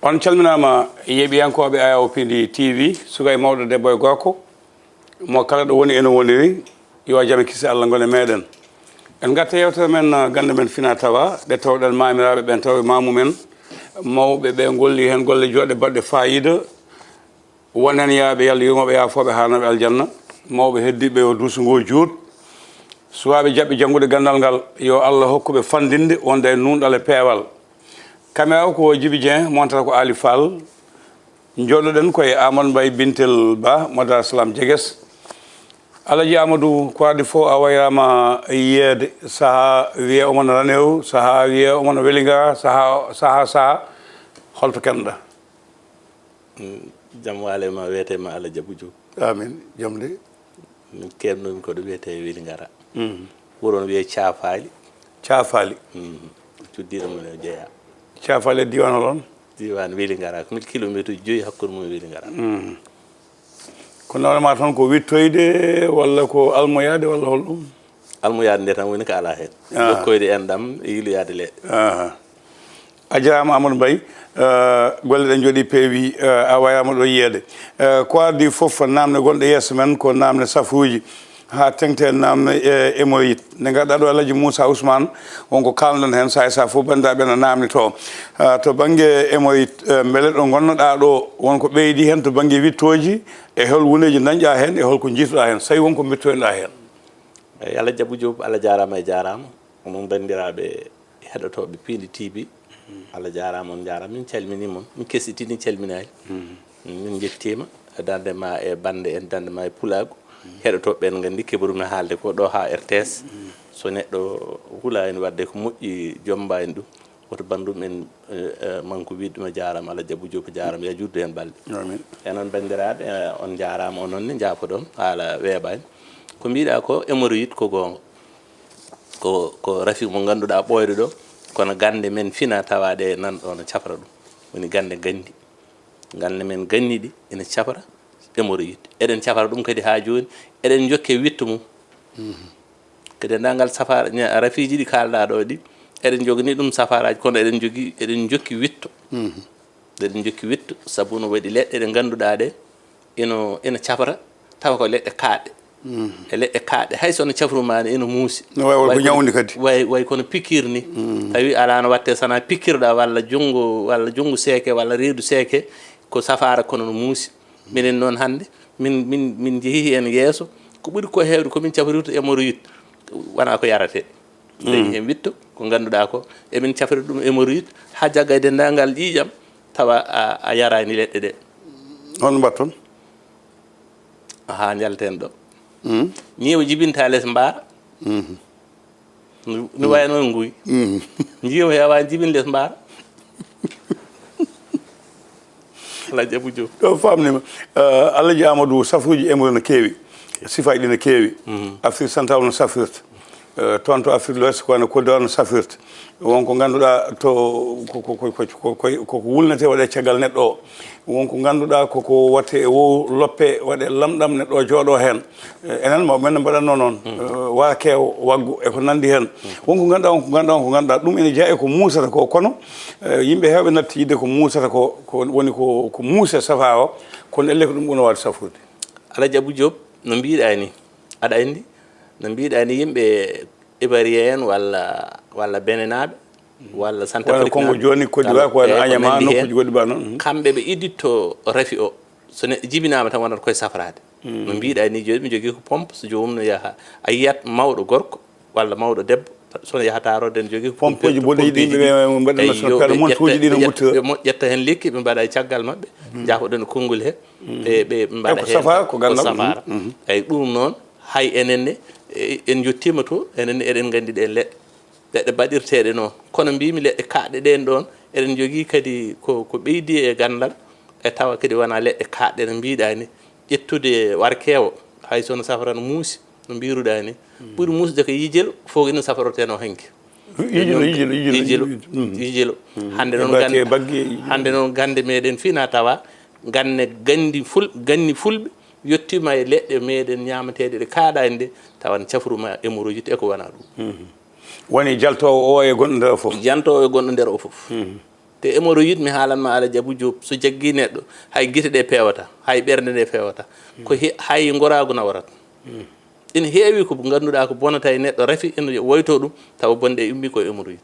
on calminama yeɓiyankoɓe AOPD TV sugay mawɗo debbo e gorko mo kala ɗo woni ene woniri yo jaam kisi Allah gone meɗen en gatta yewtere men gande men fina tawa ɗe tawɗen mamiraɓe ɓen taw mamu men mawɓe ɓe golli hen golle joɗɗe baɗɗe fayida wonen yaaɓe yalla yumoɓe yafoɓe hanaɓe aljanna mawɓe heddiɓe yo dusugo juut suwaɓe jaɓɓe janggude gandal ngal yo Allah hokkuɓe fandinde wonde e nunɗal e peewal caméra ko Djiby Dieng montata ko Ali Fall joɗoɗen koye Amadou Mbaye Bintel Ba Modar Salam Diegues Alaji Amadou ko adi fo a wayrama yiyede saaha wiye omona ranew saaha wiye omona welinga saaha holto kenɗa jam walema wiyetema Allah Diabou Diop amin jam de min kemnomi koɗo wiyete welingara wuron wiye Cafali cuddiɗo mum e jeeya Cafali diwan holon diwan welingara ko 1000 kilométre joyi hakkude mum welingara ko nawrema tan ko wittoyde walla ko almoyade walla holɗum almoyade nde tan woni ko ala hen jokkoyde enɗam e yiloyade leɗɗe a jarama Amadou Mbaye golle ɗen jooɗi peewi a wayama ɗo yiyede ko addi foof namde gonɗe yeeso men ko namde safuji ha tengte namde hémorroïde nde gaɗa ɗo Alaji Moussa Ousmane wonko kalɗon hen sa fof bandiraɓe no namdito to banggue hémorroïde beele ɗo gonnoɗa ɗo wonko ɓeydi hen to banggue wittoji e hol wuneji dañƴa hen e holko jiitoɗa hen so tawi wonko bittoynoɗa hen eyyi Allah Diabou Diop Allah jarama e jarama onon bandiraɓe heɗotoɓe Pindi TV Allah jarama on jarama min calminimon min kesitini calminayi min jettima dandema e bande en dandema e pulago heɗotoɓe ɓen gandi keɓrum no haalde ko ɗo ha RTS so neɗɗo huula en wadde ko moƴƴi jomba en ɗum woto bandum en manko widduma jarama Allah Diabou Diop jarama ya juddu hen balɗe enon bandiraɓe on jarama onon ne jafoɗon haala weeɓani ko mbiɗa ko hémorroïde ko gonga ko rafi mo ganduɗa ɓoyde ɗo kono gande men fina tawaɗe nanɗo no cafra ɗum woni gande men ganniɗi ene cafra hémorroïde eɗen cafra ɗum kadi ha joni eɗen jokke wittu mum kadi dendagal safara rafiji ɗi kalɗa ɗo ɗi eɗen jogani ɗum safaraji kono eɗen jokki witto eɗen jokki witto saabu no waɗi leɗɗe ɗe ganduɗa ɗe ina cafra tawa ko leɗɗe kaɗɗe e leɗɗe kaɗɗe hay sono cafrumani ina muusi ko ñawdi kadi way kono piqure ni tawi ala no watte sana piqirɗa walla junggo seeke walla reedu seeke ko safara kono no muusi minen noon hande min jeehi en yeeso ko ɓuri ko hewde komin cafrirta hémorroïde wona ko yarate dañi hen witto ko ganduɗa ko emin cafri ɗum hémorroïde ha jagga e dendagal ƴiƴam tawa a yarani leɗɗe ɗe hono mbatton ha jalten ɗo ñiiwa jibinta less mbaara no way noon nguy jiiwa hewa jibin less mbaara Allah Diabou Diop ɗo famnima Alaji Amadou safuji hémorroïde no keewi sifaji ɗi no keewi Afrique central no safrirta toon to Afrique de l'Ouest kono Côte d'Ivoire no safrirta wonko ganduɗa to koko wulnete waɗe caggal neɗɗo o wonko ganduɗa koko watte e wow loppe waɗe lamɗam neɗɗo o jooɗo hen enen mawɓe men mbaɗatno noon wakew waggu eko nandi hen wonko ganduɗa ɗum ene jeeya ko muusata ko kono yimɓe hewɓe natti yidde ko muusata ko woni ko muuse safa o kono elle ko ɗum ɓuno wawde safude Allah Diabou Diop no mbiɗa ni aɗa andi no mbiɗa ni yimɓe ivoirien walla benenaɓe walla centrafrique Congo joni Côte d'Ivoire ko añama nokkuji goɗɗi ba noon kamɓe ɓe iditto rafi o so neɗɗo jibinama tan wonata koye safrade no mbiɗa ni joni mi jogui ko pompe so jomum no yaaha a yiyat mawɗo gorko walla mawɗo debbo sono yahata rodde ne jogui pompe ji boɗeji ɗiɓe mbaɗana sokkare montuji ɗi no gutta ɓe ƴetta hen lekki ɓe mbaɗa e caggal mabɓe jahoɗen konngol he ɓe mbaɗa hen safara ko gandal safara eyyi ɗum noon hay enenne en jottima to enenne eɗen gandi ɗe leɗɗe baɗirteɗe noon kono mbimi leɗɗe kaɗɗe ɗen ɗon eɗen jogui kadi ko ɓeydi e gandal e tawa kadi wona leɗɗe kaɗɗe no mbiɗa ni ƴettude warkewo hay sono safara no muusi no mbiruɗa ni ɓuuri muusde ko yijelo fof ina safaroteno hanki yijelo hande noon gande meɗen fina tawa ganni fulɓe yettima e leɗɗe meɗen ñamateɗe ɗe kaaɗa en de tawan cafruma hémorroïde eko wona ɗum woni jaltowo o e gonɗo nder o fof jantowo e gonɗo nder o fof te hémorroïde mi haalanma Ala Diabou Diop so jaggii neɗɗo hay gite ɗe peewata hay ɓernde nde peewata ko hay ngoraagu nawrata ina heewi ko ngannduɗaa ko bonata e neɗɗo rafi ene woytoo ɗum tawa bonde immi koye hémorroïde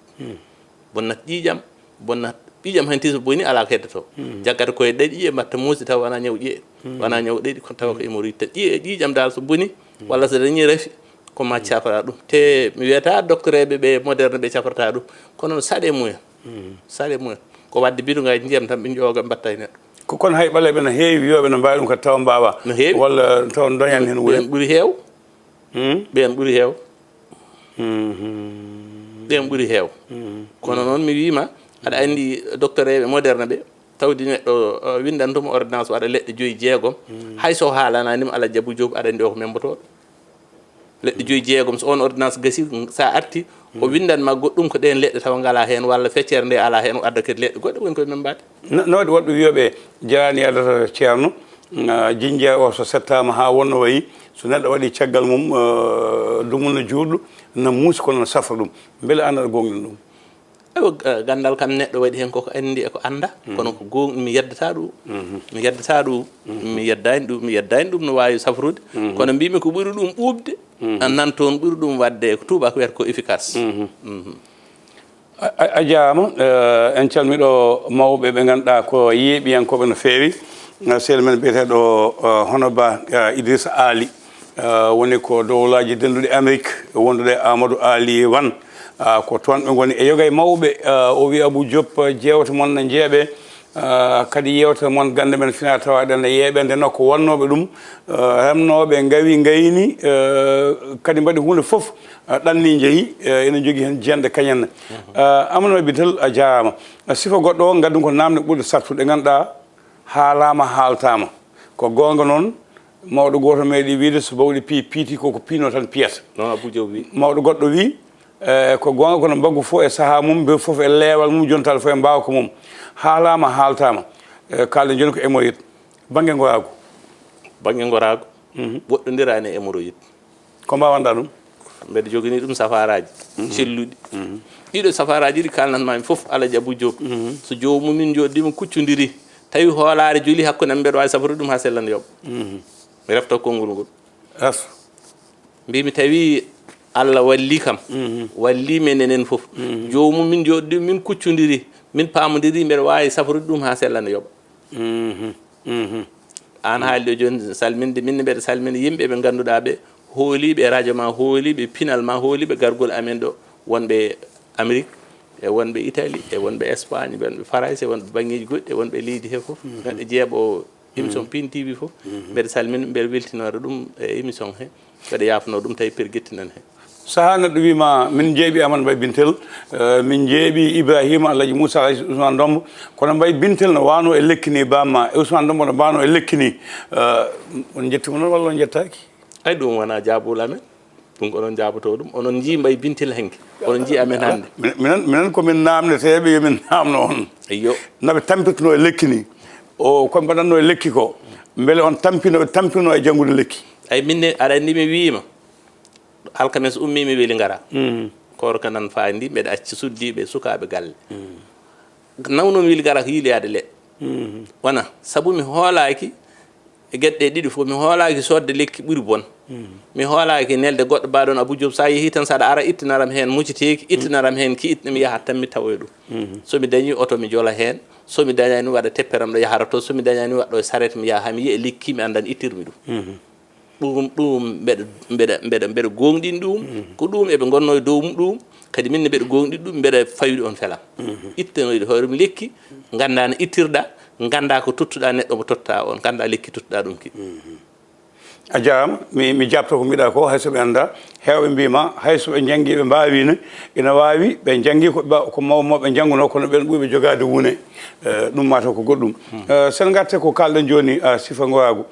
bonnat ƴiiƴam bonnat ƴiiƴam hanti so boni alaa ko heddotoo jaggata koye ɗaɗi ƴiye mbatta muusi taw wonaa ñaw ƴiye wonaa ñaw ɗaɗi ko tawa ko hémorroïde ta ƴiiƴam dal so boni walla so dañii rafi ko ma cafra ɗum te mi wiyata docteur eɓe ɓe moderne ɓe cafrata ɗum kono saɗe mumen saɗe mumen ko wadde bidongaji ndiyam tan ɓe jooga mbatta e neɗɗo ko kono hay ɓaleɓe no heewi wiyoɓe no mbawi ɗum kadi tawa mbawa no heewi walla tawa doñan hen wuuri ɓen ɓuuri heew ɓen ɓuuri heew ɓen ɓuuri heew kono noon mi wima aɗa andi docteur eɓe moderne ɓe tawdi neɗɗo windantuma ordonnance waɗa leɗɗe 5-6 hayso haalananima Ala Diabou Diop aɗa andi o ko membotoɗo leɗɗe 5-6 so on ordonnance gasi sa arti o windanma goɗɗum ko ɗen leɗɗe tawa ngala hen walla feccere nde ala hen o adda kadi leɗɗe goɗɗe woni koye membade no waɗi woɗɓe wiyoɓe jarani yadata ceerno jinjeya o so settama ha wonno wayi so neɗɗo waɗi caggal mum dumunno juurɗo no muusi kono no safra ɗum beele an aɗa gonɗin ɗum ewo gandal kam neɗɗo waɗi hen koko andi eko anda kono ko gon mi yeddata ɗum mi yeddata ɗum mi yeddani ɗum no wawi safrude kono mbimi ko ɓuuri ɗum ɓuuɓde nan toon ɓuuri ɗum wadde ko tuuba ko wiyata ko efficace a jarama en calmiɗo mawɓe ɓe ganduɗa ko yeeɓiyankoɓe no feewi sehil men biyeteɗo hono ba Idrissa Ali woni ko dowlaji denduɗe Amérique wondude Amadou Ali Wane ko toon ɓe goni e yogay mawɓe o wi Abou Diop jewte mon no jeeɓe kadi yewtere mon gande men fina tawaɗen no yeeɓe nde nokko wonnoɓe ɗum remnoɓe gawi gayni kadi mbaɗi hunde foof ɗanni jeeyi ene jogui hen jende kañenne Amadou Bintel a jarama sifa goɗɗo o gaddu ko namde ɓurɗe sattude ɗe ganduɗa haalama haaltama ko gonga noon mawɗo goto meeɗi wiide so bawɗi piiti koko piino tan piyata non Abou Diop wi mawɗo goɗɗo wi ko gonga kono mbaggu fof e saaha mum be fof e leewal mum jontal fof e mbawa ko mum haalama haaltama kalde joni ko hémorroïde banggue gorago woɗɗodirani e hémorroïde ko mbawanɗa ɗum mbeɗa jogani ɗum safaraji celluɗi ɗiɗo safaraji ɗi kalnatmami foof Ala Diabou Diop so jomumin joɗɗima kuccodiri tawi hoolare jooli hakkude am mbeɗa wawi safrude ɗum ha sellana yooɓa mi refta konngol ngol mbimi tawi Allah walli kam walli men enen foof jomum min joɗɗi min kuccodiri min pamodiri mbeɗa wawi safrude ɗum ha sellana yooɓa an haali ɗo joni salminde minne mbeɗa salmina yimɓe ɓe ganduɗa ɓe hooliɓe radio ma hooliɓe pinal ma hooliɓe gargol amen ɗo wonɓe Amérique e wonɓe Italie e wonɓe Espagne wonɓe France e wonɓe banggueji goɗɗi e wonɓe leydi he foof neɗɗo jeeɓo émission Pin TV foof mbeɗa salmina mbeɗa weltinore ɗum e émission he mbeɗa yafno ɗum tawi perguettinan he saha neɗɗo wima min jeeɓi Amadou Mbaye Bintel min jeeɓi Ibrahima Alhaji Moussa Alhaji Ousmane Dombo kono Mbaye Bintel no wano e lekkini bamma e Ousmane Dombo no wano e lekkini on jettimo noon walla on jettaki ay ɗum wona jaabol amen ɗum ko onon jaaboto ɗum onon jii Mbaye Bintel henke onon jii amen hannde minen komin namdeteɓe yomin namno on eyyo naɓe tampitino e lekkini o koɓe mbaɗanno e lekki ko beele on tampino e janngude lekki ay minne aɗa andi mi wiima alkames ummi mi weeli ngara koro ka nan faandi mbeɗa acci suddiɓe sukaɓe galle nawnomi weeli ngara ko yiiloyade leɗɗe wona saabu mi hoolaki e gueɗɗe ɗiɗi fof mi hoolaki sodde lekki ɓuuri bon mi hoolaki nelde goɗɗo mbaɗon Abou Diop sa yeehi tan saɗa ara ittanaram hen mucciteki ittanaram hen ki ittanami yaha tan mi tawoye ɗum somi dañi oto mi jola hen somi dañani waɗa tepperam ɗo yahata to somi dañani waɗɗo e saret mi yaha mi yiya lekki mi andan ittirmi ɗum mbeɗa gonɗin ɗum ko ɗum eɓe gonno e dow ɗum kadi minne mbeɗa gonɗin ɗum mbeɗa fawide on felam ittanoyde hooremi lekki ganda no ittirɗa ganda ko tottuɗa neɗɗo mo totta on ganda lekki tottuɗa ɗum ki a jarama mi jabto ko mbiɗa ko haysoɓe anda hewɓe mbima haysoɓe janggi ɓe mbawino ina wawi ɓe janggi ko mawmoɓe jangguno kono ɓen ɓuuɓe jogade wuune ɗum mataw ko goɗɗum sen gatte ko kalɗen joni sifa gowago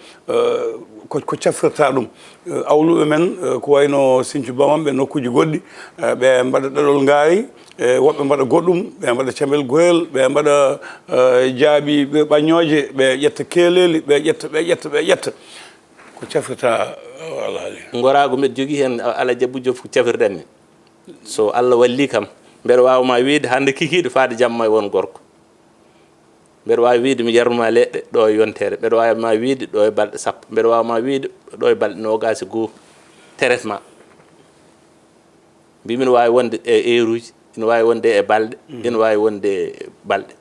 ko cafrirta ɗum awluɓe men ko wayno Sinthiou Bamam ɓe nokkuji goɗɗi ɓe mbaɗa ɗaɗol ngaari woɓɓe mbaɗa goɗɗum ɓe mbaɗa camel goyel ɓe mbaɗa jaabi ɓañoje ɓe ƴetta keeleli ɓe ƴetta ko cafrirta alhaali gorago mbeɗa jogui hen Ala Diabou Diop ko cafrirɗen ni so Allah walli kam mbeɗa wawma wiide hande kikiɗe faade jamma e won gorko mbeɗa wawi wiide mi yarnuma leɗɗe ɗo e yontere mbeɗa wawi ma wiide ɗo e balɗe sappo mbeɗa wawi ma wiide ɗo e balɗe nogasi goo traitement mbimin wawi wonde e heure-uji ina wawi wonde e balɗe ina wawi wonde e balɗe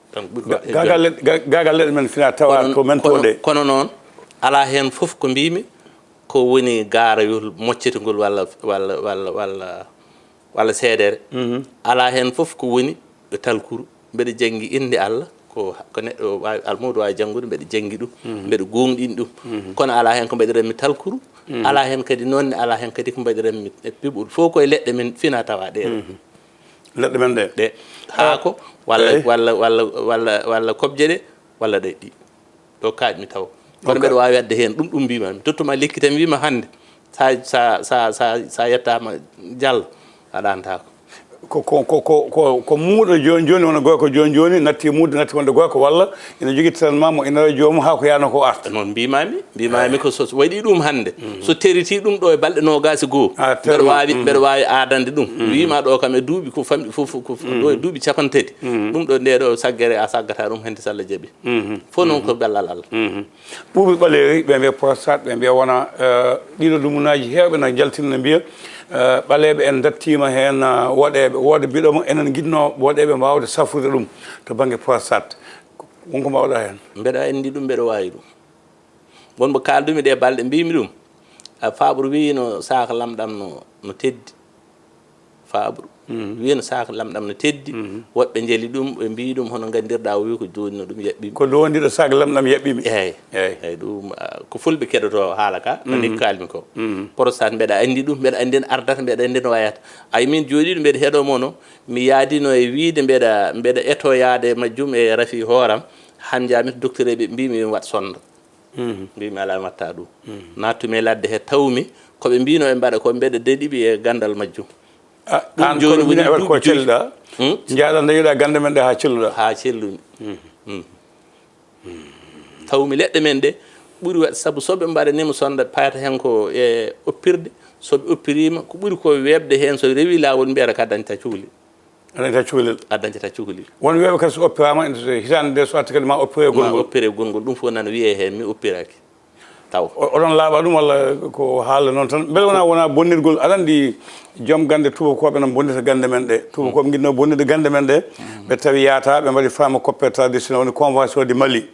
gagal leɗɗe men fina tawa to men toɗe kono noon ala hen foof ko mbimi ko woni garayol moccetugol walla seedere ala hen foof ko woni ɓe talkuru mbeɗa janggi inde Allah ko neɗɗo wawi almudo wawi janggude mbeɗa janggi ɗum mbeɗa gonɗini ɗum kono ala hen ko mbaɗiranmi talkuru ala hen kadi noonne ala hen kadi ko mbaɗiranmi e piɓɓuɗo fof koye leɗɗe men fina tawa ɗe leɗɗe men ɗe haako walla kobje ɗe walla ɗe ɗi ɗo kaƴmi taw kono mbeɗa wawi wadde hen ɗum mbimami tottuma lekki tan wima hande sa yettama Diallo aɗantako ko muuɗo joni joni wona goyko joni joni natti muuɗo natti wonde goyko walla ina jogui traitement mo ina wawi jomum ha ko yano ko arta noon mbimami ko so waɗi ɗum hande so teriti ɗum ɗo e balɗe nogasi goho mbeɗa wawi adande ɗum wima ɗo kam e duuɓi ko famɗi fof ɗo e duuɓi capantati ɗum ɗo nde ɗo saggere a saggata ɗum hende so Allah jaaɓi fof noon ko bellal Allah ɓuuɓi ɓaleri ɓe mbiya prostate ɓe mbiya wona ɗiɗo ɗumunaji hewɓe no jaltina mbiya ɓaleɓe en dattima hen woɗeɓe wooda biɗoma enen guinno woɗeɓe mbawde safude ɗum to banggue prostate wonko mbawɗa hen mbeɗa andi ɗum mbeɗa wawi ɗum wonmo kaldumi ɗe balɗe mbimi ɗum faɓru wi no saka lamɗam no teddi faɓru wi no saka lamɗam no teddi woɓɓe jeeli ɗum ɓe mbi ɗum hono gandirɗa o wi ko joni no ɗum yaɓɓimi ko dondiɗo saka lamɗam yaɓɓimi eyyi ɗum ko fulɓe keɗoto haala ka no ni kalmi ko prostate mbeɗa andi ɗum mbeɗa andi ardata mbeɗa andi no wayata ay min jooɗiɗo mbeɗa heeɗomo no mi yaadino e wiide mbeɗa etoyade majjum e rafi hooram han jami to docteur eɓe mbimi wat sonda mbimi ala mi watta ɗum nattumi e ladde he tawmi koɓe mbino e mbaɗa ko mbeɗa daɗiɓe e gandal majjum an joni woni wat ko celluɗa jaaɗa dañuɗa gande men ɗe ha celluɗa ha cellumi tawmi leɗɗe men ɗe ɓuuri waɗ saabu soɓe mbaɗanima sonda payata hen ko e oppirde soɓe oppirima ko ɓuuri ko webde hen so rewi lawol mbiyata ka dañta cuhlel a dañata cuhlel won weeɓe kadi so oppirama hitande nde so arti kadi ma oppire gongol ɗum fof nana wiye hen mi oppiraki taw oɗon laaɓa ɗum walla ko haala noon tan beele wona bonnirgol aɗa andi joom gande tubakoɓe no bonnita gande men ɗe tubakoɓe guinno bonnide gande men ɗe ɓe tawi yaata ɓe mbaɗi fama coppe traditionnel woni convention de Mali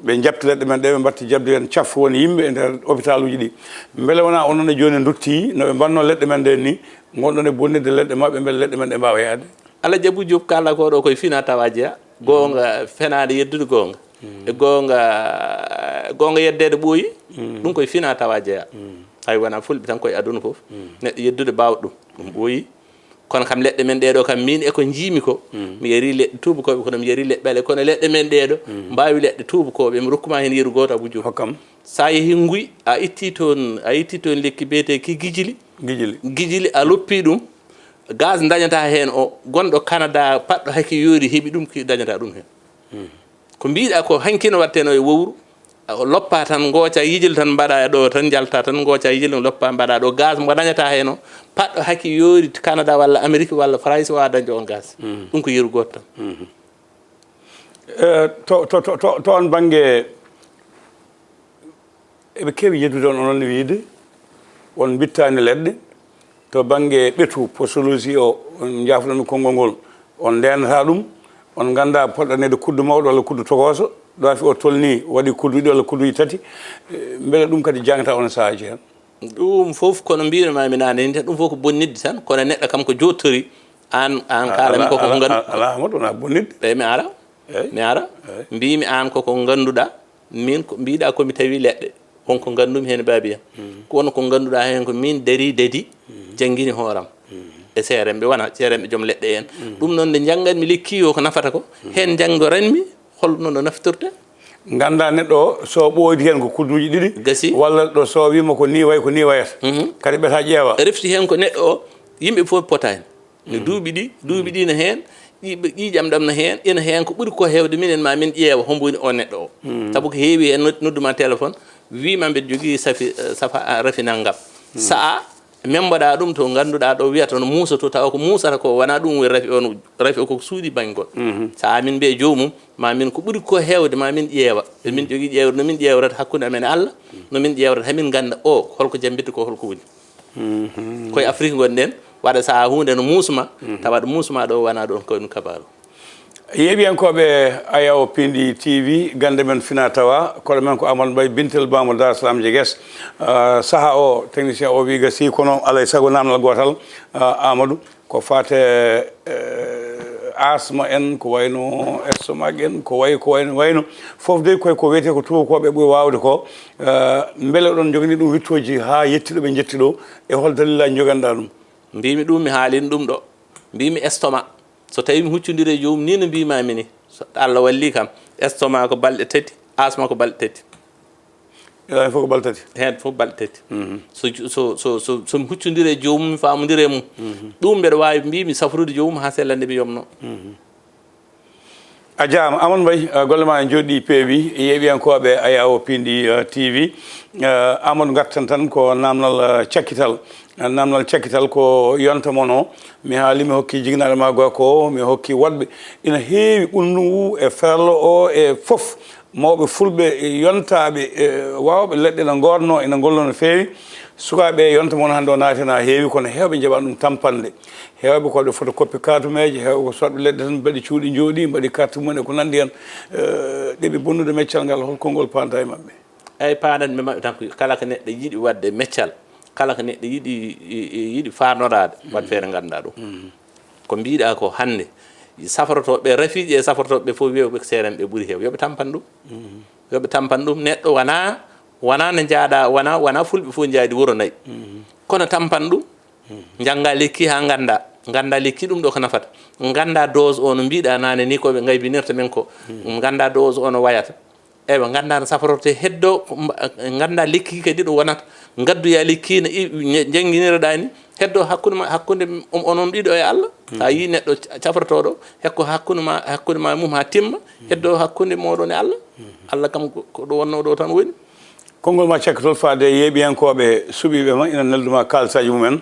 ɓe jabti leɗɗe men ɗe ɓe mbatti jabde hen caffu woni yimɓe e nder hôpital uji ɗi beele wona onon e joni dutti no ɓe mbanno leɗɗe men ɗe ni gonɗon e bonnide leɗɗe mabɓe beele leɗɗe men ɗe mbawa yaade Allah Diabou Diop kala ko ɗo koye fina tawa jeeya gonga fenade yeddude gonga e gonga yeddede ɓooyi ɗum koye fina tawa jeeya hay wona fulɓe tan koye aduna foof neɗɗo yeddude bawɗo ɗum ɓooyi kono kam leɗɗe men ɗeɗo kam min eko jiimi ko mi yari leɗɗe tubakoɓe kono mi yari leɗɗe ɓeele kono leɗɗe men ɗeɗo mbawi leɗɗe tubakoɓe mi rokkuma hen yeru goto Abou Diop hokkam sa yeehi Nguy a itti toon lekki biyete ki guijili a loppi ɗum gaz dañata hen o gonɗo Canada paɗɗo hakki yoori heeɓi ɗum ki dañata ɗum hen ko mbiɗa ko hankino watteno e wowru loppa tan gooca yijil tan mbaɗa ɗo tan jalta tan gooca yijil loppa mbaɗa ɗo gaz mo dañata hen o paɗɗo hakki yoori Canada walla Amérique walla France wawa dañde on gaz ɗum ko yeru goto tan to on banggue eɓe keewi yeddude on onon wiide on bittani leɗɗe to banggue ɓeetu posologie o on jafuɗon konngol ngol on ndenata ɗum on ganda poɗɗanede kuddu mawɗo walla kuddu togoso ɗo fi o tolni waɗi kuddu ɗiɗi walla kudduji tati beele ɗum kadi jangata on saahaji hen ɗum foof kono mbirumami nane ni ɗum fof ko bonnidde tan kono neɗɗo kam ko jottori an kalami koko gandu ala Amadou wona bonnidde ɓe mi ara mbimi an koko ganduɗa min ko mbiɗa komi tawi leɗɗe wonko gandumi hen babiyam ko wonko ganduɗa hen ko min dari dadi jangguini hooram e seeremɓe wona seeremɓe joom leɗɗe en ɗum noon nde jangganmi lekki o ko nafata ko hen janggoranmi holno no naftorte ganda neɗɗo o so ɓoydi hen ko kudduji ɗiɗi gasi walla ɗo so wima ko ni way ko ni wayata kadi ɓeta ƴeewa refti hen ko neɗɗo o yimɓe fof potani no duuɓi ɗi no hen ƴiƴam ɗam no hen ina hen ko ɓuuri ko hewde minen ma min ƴeewa hombo woni o neɗɗo o saabu ko heewi hen nodduma téléphone wima mbeɗa jogui safa rafinal ngam sa memboɗa ɗum to ganduɗa ɗo wiyata no muusa to tawa ko muusata ko wona ɗum woni rafi o ko suuɗi bañgol sa min mbiye jomum ma min ko ɓuuri ko hewde ma min ƴeewa min jogui ƴeewde no min ƴeewrata hakkude amen e Allah no min ƴeewrata hamin ganda o holko jambita ko holko woni koye Afrique gonɗen waɗa sa hunde no muusuma tawa ɗo muusuma ɗo wona ɗon ko ɗum kabaru yeeɓiyankoɓe Ayaw Pindi TV gande men fina tawa koɗo men ko Amadou Mbaye Bintel Bamo Dar Salam Diegues saaha o technicien o wi gasi kono alay saago namdal gotal Amadou ko fate asma en ko wayno estomac en ko wayno fof de koye ko wiyete ko tubakoɓe ɓuuri wawde ko beele oɗon jogani ɗum wittoji ha yettiɗo ɓe jetti ɗo e hol dalillaji joganɗa ɗum mbimi ɗum mi haalin ɗum ɗo mbimi estomac so tawi mi huccodiri e jomum ni no mbimami ni so Allah walli kam estomac ko balɗe 3 asma ko balɗe 3 hen fof ko balɗe 3 hen fof balɗe 3 somi huccodiri e jomum mi famodiri e mum ɗum mbeɗa wawi mbimi safrude jomum ha sellande mi yomno a jaama Amadou Mbaye golle ma jooɗi peewi yeeɓiyankoɓe Ayaw Pindi TV Amadou gartan tan ko namdal cakkital ko yonta mon o mi haali mi hokki jignaɗo ma gorko mi hokki woɗɓe ina heewi ɓulndu e ferlo o e fof mawɓe fulɓe yontaɓe wawɓe leɗɗe ene gorno ene gollo no feewi sukaɓe yonta mon hannde o naati ha heewi kono hewɓe jaɓa ɗum tampande hewɓe koɓe photocopie carte meje hewɓe ko sotɓe leɗɗe tan mbaɗi cuuɗi jooɗi mbaɗi carte mumen e ko nandi hen ɗeɓe bonnude meccal ngal holko ngol panta e mabɓe eyyi padanmi mabɓe tan ko kala ko neɗɗo yiiɗi wadde meccal kala ko neɗɗo yiiɗi farnorade wat feere ganduɗa ɗum ko mbiɗa ko hande safrotoɓe rafiiji e safrotoɓe fof wiyoɓe seeren ɓe ɓuuri heew yoɓe tampan ɗum neɗɗo wona no jaaɗa wona fulɓe fof jaadi wuro nayyi kono tampan ɗum jangga lekki ha ganda lekki ɗum ɗo ko nafata ganda dose o no mbiɗa nane ni koɓe gaybinirta men ko ganda dose o no wayata ewa ganda no safrote heddo ganda lekki kadi ɗo wonata gadduya lekki no jangguinireɗa ni heddo hakkude onon ɗiɗo e Allah sa yi neɗɗo cafrotoɗo hekko hakkude ma mum ha timma heddo hakkude moɗon e Allah kam ko ɗo wonno ɗo tan woni konngol ma cakkitol faade yeeɓiyankoɓe suɓiɓe ma ina nelduma kalsaji mumen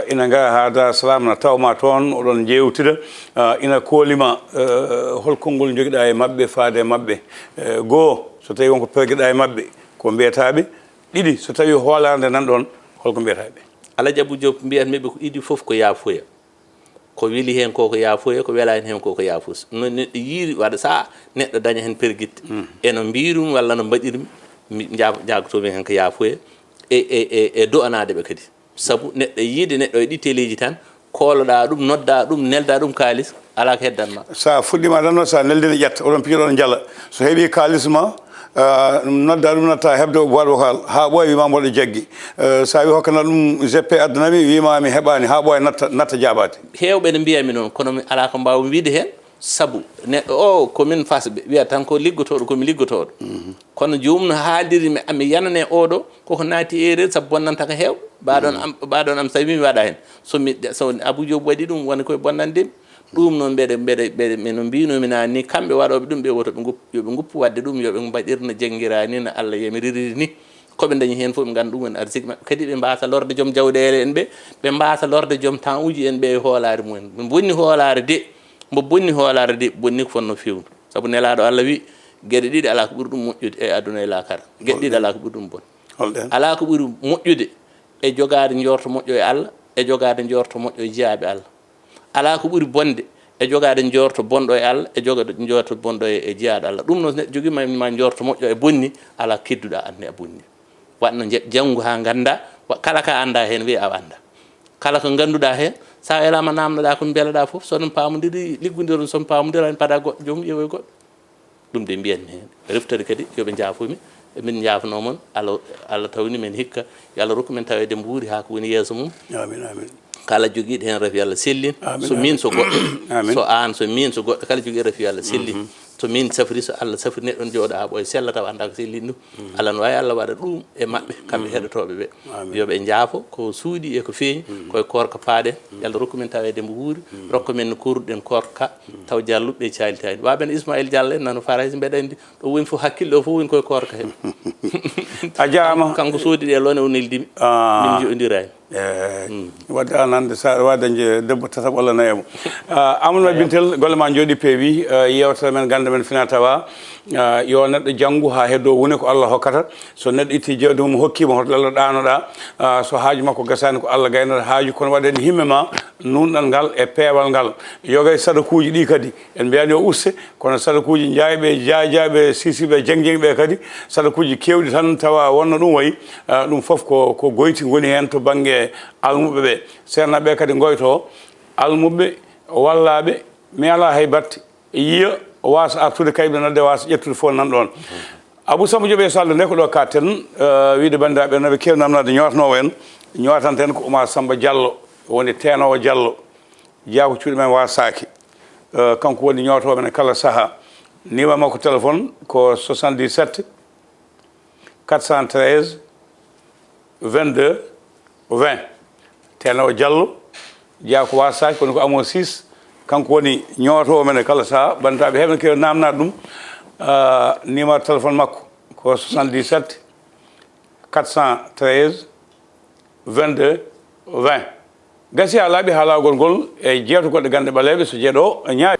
ina gara ha Dar Salam na tawma toon oɗon jewtida ina koolima hol konngol joguiɗa e mabɓe faade mabɓe goho so tawi wonko pergueɗa e mabɓe ko mbiyataɓe ɗiɗi so tawi hoolare nan ɗon holko mbiyataɓe Ala Jabu Diop mbiyatmeɓe ko ɗiɗi foof ko yaafoya ko weli hen ko yaafoya ko welani hen ko yaafus no neɗɗo yiiri waɗa sa neɗɗo daña hen perguitte eno mbirum walla no mbaɗirmi jagotomi hen ko yaafoya e do'anadeɓe kadi saabu neɗɗo yiide neɗɗo e ɗi téléji tan kooloɗa ɗum nodda ɗum nelda ɗum kalis ala ko heddanma sa fuɗɗima tan noon sa neldini ƴetta oɗon piiroɗon jala so heeɓi kalis ma nodda ɗum natta hebde boiɗo kal ha ɓooya wima mboɗo jaggi sa wi hokkana ɗum GP addunami wima mi heɓani ha ɓooya natta jaabade hewɓe ne mbiyami noon kono ala ko mbawmi wiide hen saabu neɗɗo o komin fasɓe wiya tan ko liggotoɗo komi liggotoɗo kono jomum no haaldiri mi yanane oɗo koko naati erreur saabu bonnanta ko heew baɗon am so tawi mi waɗa hen so Abou Diop waɗi ɗum woni koye bonnandemi ɗum noon mbeɗe no mbinomi nani ni kamɓe waɗoɓe ɗum ɓe woto yoɓe guppu wadde ɗum yoɓe mbaɗirno jangguirani no Allah yamiriri ni koɓe dañi hen fof ɓe ganda ɗum woni arsiki mabɓe kadi ɓe mbasa lorde joom jawɗele en ɓe mbasa lorde joom temps uji en ɓe e hoolare mumen ɓe bonni hoolare de mbo bonni hoolare de bonni ko fonno fewnu saabu nelaɗo Allah wi gueɗe ɗiɗi ala ko ɓuuri ɗum moƴƴude e aduna e lakara gueɗe ɗiɗi ala ko ɓuuri ɗum bon ala ko ɓuuri moƴƴude e jogade jorto moƴƴo e Allah e jogade jorto moƴƴo e jeyaɓe Allah ala ko ɓuuri bonde e jogade jorto bonɗo e Allah e jogade jorto bonɗo e jeyaɗo Allah ɗum noon neɗɗo jogui ma jorto moƴƴo e bonni ala kedduɗa ande a bonni watno janggu ha ganda kala ka anda hen wiya a anda kala ko ganduɗa hen sa welama namdoɗa komi beeleɗa foof soɗon pamodiri liggodiron son pamodirani paada goɗɗo joomum ƴeewoy goɗɗo ɗum de mbiyanmi hen reftade kadi yoɓe jaafomi min jafno moon Allah tawni men hikka yo Allah rokku men tawede mbuuri ha ko woni yeeso mum amin amin kala joguiɗo hen rafi Allah sellin so min so goɗɗo so an so min so goɗɗo kala jogui rafi Allah sellin to min safri so Allah safri neɗɗon jooɗo ha ɓoye sella taw anda ko selli ndu Allah no wawi Allah waɗa ɗum e maɓɓe kamɓe heɗotoɓe ɓe yoɓe jaafo ko suuɗi e ko feeñi koye korka paaɗen yalla rokku men tawede mbo wuuri rokku men no korruɗen korka taw jalluɓe e calitani waɓen Ismaïla Diallo en nano Faraysi mbeɗa andi ɗo woni fof hakkille o fof woni koye korka he a jarama kanko soodi ɗe lone o neldimi min joɗodirani wadde an hande sa waɗa debbo tataɓo walla nayemo Amadou Bintel golle ma jooɗi peewi yewtere men gande men fina tawa yo neɗɗo janggu ha heddo woni ko Allah hokkata so neɗɗo itti jewde mum hokkima hoto Allah ɗanoɗa so haaju makko gasani ko Allah gaynata haaju kono waɗen himme ma nunɗal ngal e peewal ngal yoga sadakuji ɗi kadi en mbiyani yo uste kono sadakuji jayɓe jajaɓe sisiɓe jengjengɓe kadi sadakuji kewɗi tan tawa wonno ɗum wayi ɗum foof ko goyti goni hen to banggue almuɓe ɓe sernaɓe kadi goyto almuɓe wallaɓe mi ala hay batte yiya wasa artude kayɓe nodde wasa ƴettude fof nan ɗon Abou Samba Diop Sall nde ko ɗo katten wiide bandiraɓe noɓe kewi namnade ñootanowo en ñootanten ko Oumar Samba Diallo woni tenowo Diallo jeeya ko cuuɗi men wasaki kanko woni ñootowo men kala saaha numéro makko téléphone ko 77 413 22 20 tenowo Diallo jeeya ko wasaki kono ko Amo 6 kanko woni ñootowo men kala saaha bandiraɓe heɓen kewi namnade ɗum numéro téléphone makko ko 77 413 22 20 gasi ha laaɓi ha laawgol ngol e jeeto goɗɗe gande ɓaleɓe so jeeɗo ñaawi